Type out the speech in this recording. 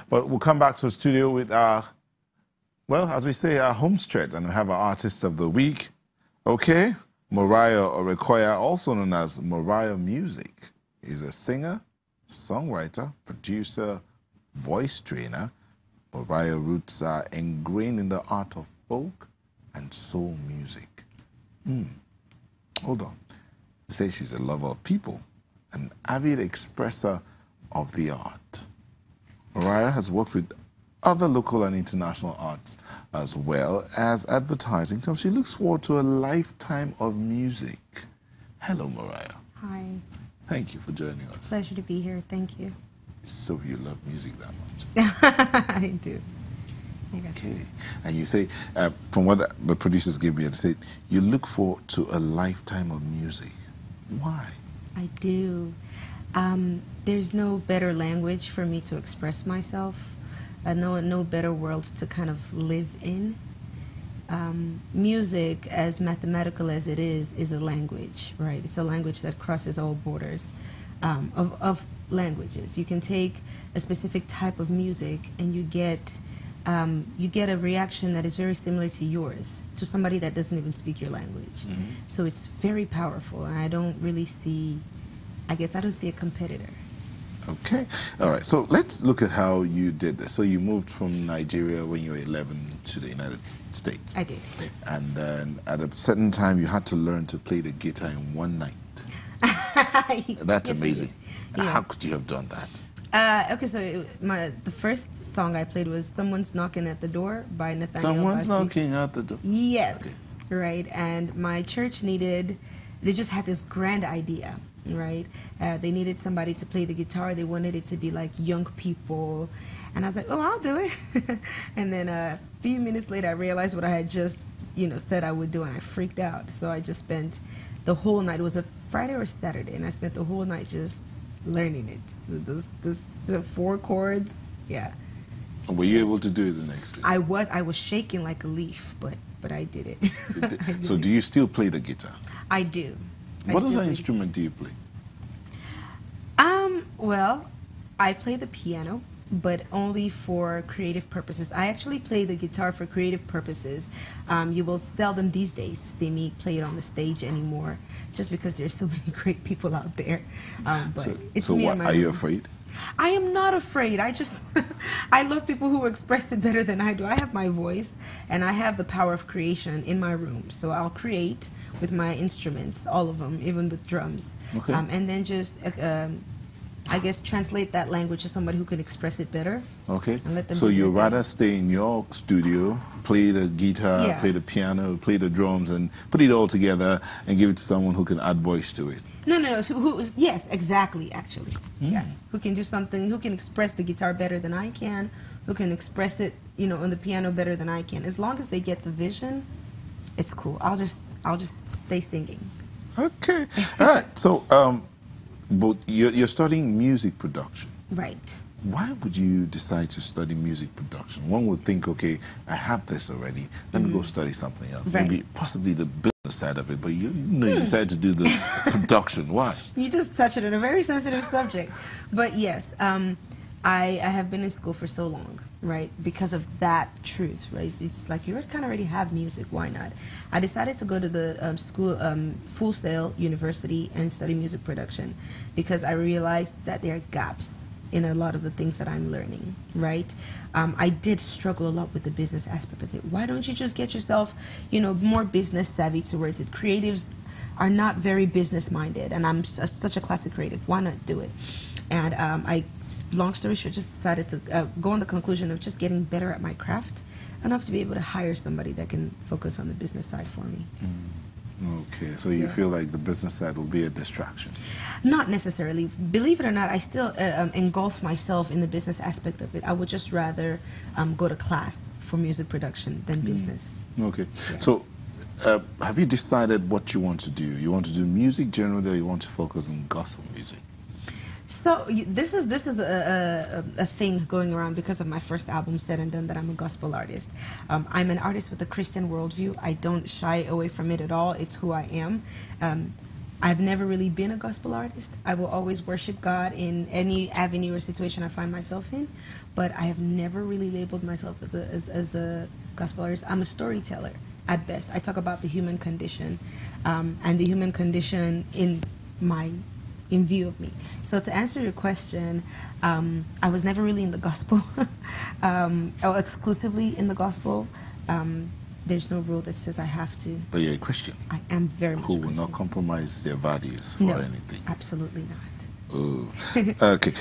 But we'll come back to the studio with our, well, as we say, our home stretch, and we have our artist of the week. Okay, Morayomusic, also known as Morayomusic, is a singer, songwriter, producer, voice trainer. Morayo roots are ingrained in the art of folk and soul music. Hold on. They say she's a lover of people, an avid expresser of the art. Morayo has worked with other local and international arts as well as advertising. So she looks forward to a lifetime of music. Hello, Morayo. Hi. Thank you for joining us. Pleasure to be here. Thank you. So you love music that much? I do. Okay. And you say, from what the producers gave me, they said, you look forward to a lifetime of music. Why? I do. There's no better language for me to express myself. No better world to kind of live in. Music, as mathematical as it is a language, right? It's a language that crosses all borders of languages. You can take a specific type of music and you get a reaction that is very similar to yours, to somebody that doesn't even speak your language. So it's very powerful, and I don't really see, I guess I don't see a competitor. Okay. All right. So let's look at how you did this. So you moved from Nigeria when you were 11 to the United States. I did, yes. And then at a certain time, you had to learn to play the guitar in one night. That's yes, amazing. Yeah. How could you have done that? Okay, so the first song I played was "Someone's Knocking at the Door" by Nathaniel. Someone's knocking at the door. Yes, okay. Right. And my church they just had this grand idea, right? They needed somebody to play the guitar. They wanted it to be like young people. And I was like, oh, I'll do it. And then a few minutes later, I realized what I had just, said I would do, and I freaked out. So I just spent the whole night. It was a Friday or Saturday, and I spent the whole night just learning it. The 4 chords, yeah. Were you able to do it the next day? I was shaking like a leaf, but I did it. So do you still play the guitar? I do. What other instrument do you play? Well, I play the piano, but only for creative purposes. I actually play the guitar for creative purposes. You will seldom these days see me play it on the stage anymore, just because there's so many great people out there. But it's me and my are you afraid? I am not afraid. I love people who express it better than I do. I have my voice, and I have the power of creation in my room. So I'll create with my instruments, all of them, even with drums. Okay. And then just, I guess, translate that language to somebody who can express it better. Okay. And let them so you'd rather stay in your studio, play the guitar, play the piano, play the drums, and put it all together and give it to someone who can add voice to it? No. Yes, exactly, actually. Yeah. Who can do something, who can express the guitar better than I can, who can express it, on the piano better than I can. As long as they get the vision, it's cool. I'll just stay singing. Okay. All right. So, but you're studying music production. Right. Why would you decide to study music production? One would think, okay, I have this already. Let me go study something else. Right. Maybe possibly the business side of it, but you decided to do the production. Why? You just touched it on a very sensitive subject. But yes, I have been in school for so long, right? Because of that truth, right? It's like you kind of already have music. Why not? I decided to go to the school, Full Sail University, and study music production because I realized that there are gaps in a lot of the things that I'm learning, right? I did struggle a lot with the business aspect of it. Why don't you just get yourself, more business savvy towards it? Creatives are not very business minded, and I'm such a classic creative. Why not do it? And long story short, just decided to go on the conclusion of just getting better at my craft enough to be able to hire somebody that can focus on the business side for me. Okay, so you feel like the business side will be a distraction? Not necessarily. Believe it or not, I still engulf myself in the business aspect of it. I would just rather go to class for music production than business. Okay, so have you decided what you want to do? You want to do music generally, or you want to focus on gospel music? So this is a thing going around because of my first album, Said and Done, that I'm a gospel artist. I'm an artist with a Christian worldview. I don't shy away from it at all. It's who I am. I've never really been a gospel artist. I will always worship God in any avenue or situation I find myself in, but I have never really labeled myself as a gospel artist. I'm a storyteller at best. I talk about the human condition, and the human condition in view of me. So to answer your question, I was never really in the gospel, or exclusively in the gospel. There's no rule that says I have to. But you're a Christian. I am very much who a will Christian. not compromise their values for No, anything. absolutely not. Oh, okay.